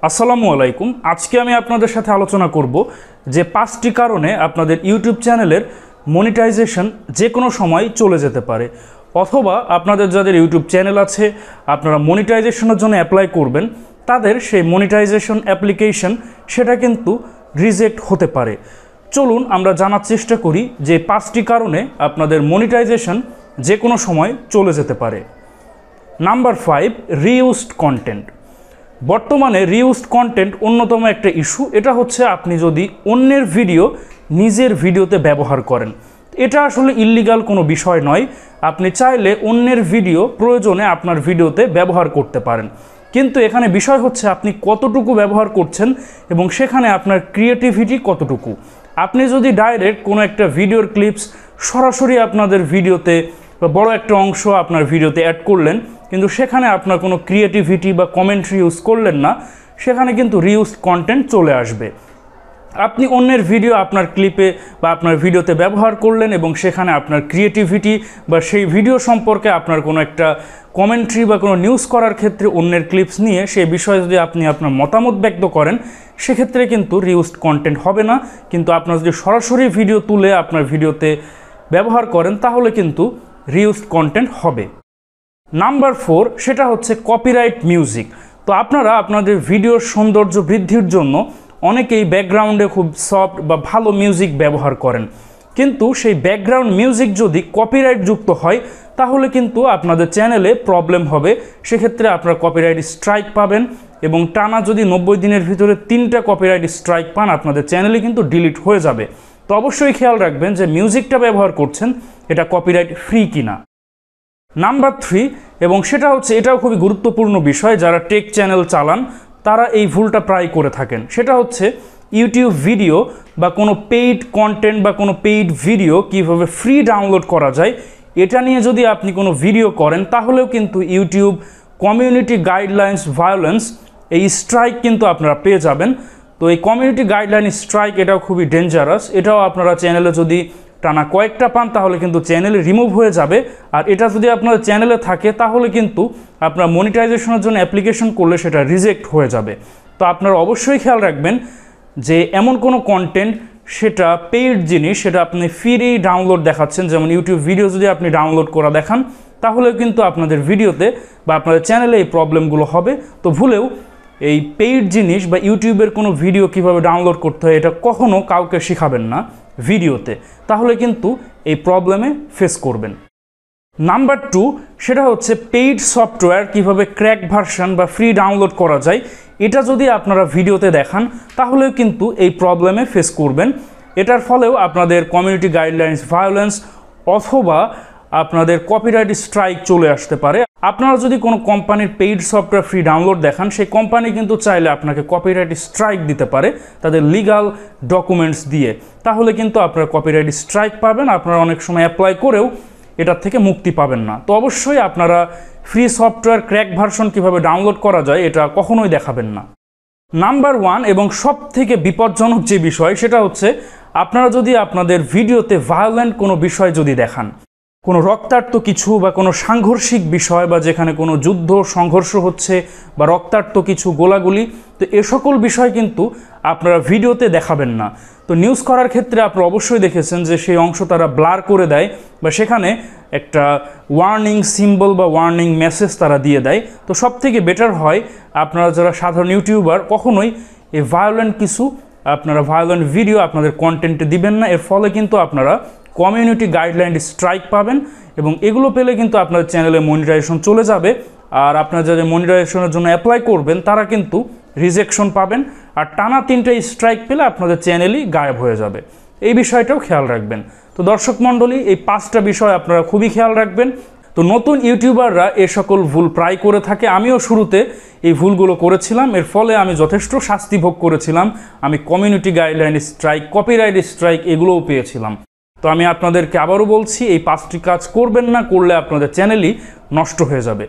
আসসালামু আলাইকুম। আজকে আমি আপনাদের সাথে আলোচনা করব যে 5টি কারণে আপনাদের ইউটিউব চ্যানেলের মনিটাইজেশন যে কোনো সময় চলে যেতে পারে, অথবা আপনাদের যাদের ইউটিউব চ্যানেল আছে আপনারা মনিটাইজেশনের জন্য অ্যাপ্লাই করবেন, তাদের সেই মনিটাইজেশন অ্যাপ্লিকেশন সেটা কিন্তু রিজেক্ট হতে পারে। চলুন আমরা জানার চেষ্টা করি যে 5টি কারণে আপনাদের মনিটাইজেশন যে কোনো সময় চলে যেতে পারে। Number 5, reused content. বর্তমানে রিইউজড কন্টেন্ট অন্যতম একটা ইস্যু। এটা হচ্ছে আপনি যদি অন্যের ভিডিও নিজের ভিডিওতে ব্যবহার করেন, এটা আসলে ইল্লিগাল কোনো বিষয় নয়। আপনি চাইলে অন্যের ভিডিও প্রয়োজনে আপনার ভিডিওতে ব্যবহার করতে পারেন, কিন্তু এখানে বিষয় হচ্ছে আপনি কতটুকু ব্যবহার করছেন এবং সেখানে আপনার ক্রিয়েটিভিটি কতটুকু। আপনি যদি ডাইরেক্ট কোনো একটা ভিডিওর ক্লিপস সরাসরি আপনাদের ভিডিওতে বা বড় একটা অংশ আপনার ভিডিওতে অ্যাড করলেন, কিন্তু সেখানে আপনার কোনো ক্রিয়েটিভিটি বা কমেন্ট্রি ইউজ করলেন না, সেখানে কিন্তু রিইউজড কন্টেন্ট চলে আসবে। আপনি অন্যের ভিডিও আপনার ক্লিপে বা আপনার ভিডিওতে ব্যবহার করলেন এবং সেখানে আপনার ক্রিয়েটিভিটি বা সেই ভিডিও সম্পর্কে আপনার কোনো একটা কমেন্ট্রি বা কোনো নিউজ করার ক্ষেত্রে অন্যের ক্লিপস নিয়ে সেই বিষয়ে যদি আপনি আপনার মতামত ব্যক্ত করেন, সেক্ষেত্রে কিন্তু রিইউজড কন্টেন্ট হবে না। কিন্তু আপনার যদি সরাসরি ভিডিও তুলে আপনার ভিডিওতে ব্যবহার করেন, তাহলে কিন্তু রিইউজড কন্টেন্ট হবে। নাম্বার 4, সেটা হচ্ছে কপিরাইট মিউজিক। তো আপনারা আপনাদের ভিডিওর সৌন্দর্য বৃদ্ধির জন্য অনেকেই ব্যাকগ্রাউন্ডে খুব সফট বা ভালো মিউজিক ব্যবহার করেন, কিন্তু সেই ব্যাকগ্রাউন্ড মিউজিক যদি কপিরাইট যুক্ত হয়, তাহলে কিন্তু আপনাদের চ্যানেলে প্রবলেম হবে। সেক্ষেত্রে আপনারা কপিরাইট স্ট্রাইক পাবেন, এবং টানা যদি 90 দিনের ভিতরে 3টা কপিরাইট স্ট্রাইক পান, আপনাদের চ্যানেলে কিন্তু ডিলিট হয়ে যাবে। তো অবশ্যই খেয়াল রাখবেন যে মিউজিকটা ব্যবহার করছেন এটা কপিরাইট ফ্রি কিনা। নাম্বার 3, এবং সেটা হচ্ছে, এটাও খুবই গুরুত্বপূর্ণ বিষয়, যারা টেক চ্যানেল চালান তারা এই ভুলটা প্রায় করে থাকেন। সেটা হচ্ছে ইউটিউব ভিডিও বা কোনো পেইড কন্টেন্ট বা কোনো পেইড ভিডিও কীভাবে ফ্রি ডাউনলোড করা যায়, এটা নিয়ে যদি আপনি কোনো ভিডিও করেন, তাহলেও কিন্তু ইউটিউব কমিউনিটি গাইডলাইন্স ভায়োলেন্স এই স্ট্রাইক কিন্তু আপনারা পেয়ে যাবেন। তো এই কমিউনিটি গাইডলাইন স্ট্রাইক এটাও খুবই ডেঞ্জারাস। এটাও আপনারা চ্যানেলে যদি টানা কয়েকটা পান, তাহলে কিন্তু চ্যানেলে রিমুভ হয়ে যাবে। আর এটা যদি আপনার চ্যানেলে থাকে, তাহলে কিন্তু আপনার মনিটাইজেশনের জন্য অ্যাপ্লিকেশন করলে সেটা রিজেক্ট হয়ে যাবে। তো আপনারা অবশ্যই খেয়াল রাখবেন যে এমন কোনো কন্টেন্ট সেটা পেইড জিনিস, সেটা আপনি ফ্রি ডাউনলোড দেখাচ্ছেন, যেমন ইউটিউব ভিডিও যদি আপনি ডাউনলোড করা দেখান, তাহলে কিন্তু আপনাদের ভিডিওতে বা আপনাদের চ্যানেলে এই প্রবলেমগুলো হবে। তো ভুলেও এই পেইড জিনিস বা ইউটিউবের কোনো ভিডিও কিভাবে ডাউনলোড করতে হয় এটা কখনো কাউকে শেখাবেন না ভিডিওতে, তাহলে কিন্তু এই প্রবলেমে ফেস করবেন। নাম্বার 2, সেটা হচ্ছে পেইড সফটওয়্যার কিভাবে ক্র্যাক ভার্সন বা ফ্রি ডাউনলোড করা যায়, এটা যদি আপনারা ভিডিওতে দেখান, তাহলেও কিন্তু এই প্রবলেমে ফেস করবেন। এটার ফলেও আপনাদের কমিউনিটি গাইডলাইন্স ভায়োলেন্স অথবা আপনাদের কপিরাইট স্ট্রাইক চলে আসতে পারে। আপনারা যদি কোনো কোম্পানির পেইড সফটওয়্যার ফ্রি ডাউনলোড দেখান, সেই কোম্পানি কিন্তু চাইলে আপনাকে কপিরাইট স্ট্রাইক দিতে পারে তাদের লিগাল ডকুমেন্টস দিয়ে, তাহলে কিন্তু আপনারা কপিরাইট স্ট্রাইক পাবেন। আপনারা অনেক সময় অ্যাপ্লাই করেও এটার থেকে মুক্তি পাবেন না। তো অবশ্যই আপনারা ফ্রি সফটওয়্যার ক্র্যাক ভার্সন কীভাবে ডাউনলোড করা যায় এটা কখনোই দেখাবেন না। নাম্বার 1, এবং সব থেকে বিপজ্জনক যে বিষয়, সেটা হচ্ছে আপনারা যদি আপনাদের ভিডিওতে ভায়োলেন্ট কোনো বিষয় যদি দেখান, কোনো রক্তাক্ত কিছু বা কোনো সাংঘর্ষিক বিষয়, বা যেখানে কোনো যুদ্ধ সংঘর্ষ হচ্ছে বা রক্তাক্ত কিছু গোলাগুলি, তো এ সকল বিষয় কিন্তু আপনারা ভিডিওতে দেখাবেন না। তো নিউজ করার ক্ষেত্রে আপনারা অবশ্যই দেখেছেন যে সেই অংশ তারা ব্লার করে দেয় বা সেখানে একটা ওয়ার্নিং সিম্বল বা ওয়ার্নিং মেসেজ তারা দিয়ে দেয়। তো সব থেকে বেটার হয় আপনারা যারা সাধারণ ইউটিউবার কখনোই এই ভায়োলেন্ট কিছু আপনারা ভায়োলেন্ট ভিডিও আপনাদের কন্টেন্টে দিবেন না। এর ফলে কিন্তু আপনারা কমিউনিটি গাইডলাইন স্ট্রাইক পাবেন, এবং এগুলো পেলে কিন্তু আপনার চ্যানেলে মনিটাইজেশন চলে যাবে। আর আপনারা যাদের মনিটাইজেশনের জন্য অ্যাপ্লাই করবেন, তারা কিন্তু রিজেকশন পাবেন, আর টানা 3টা স্ট্রাইক পেলে আপনাদের চ্যানেলই গায়েব হয়ে যাবে। এই বিষয়টাও খেয়াল রাখবেন। তো দর্শক মণ্ডলী, এই 5টা বিষয় আপনারা খুবই খেয়াল রাখবেন। তো নতুন ইউটিউবাররা এ সকল ভুল প্রায় করে থাকে। আমিও শুরুতে এই ভুলগুলো করেছিলাম, এর ফলে আমি যথেষ্ট শাস্তি ভোগ করেছিলাম। আমি community guideline strike, copyright strike এগুলোও পেয়েছিলাম। তো আমি আপনাদেরকে আবারও বলছি, এই 5টি কাজ করবেন না, করলে আপনাদের চ্যানেলই নষ্ট হয়ে যাবে।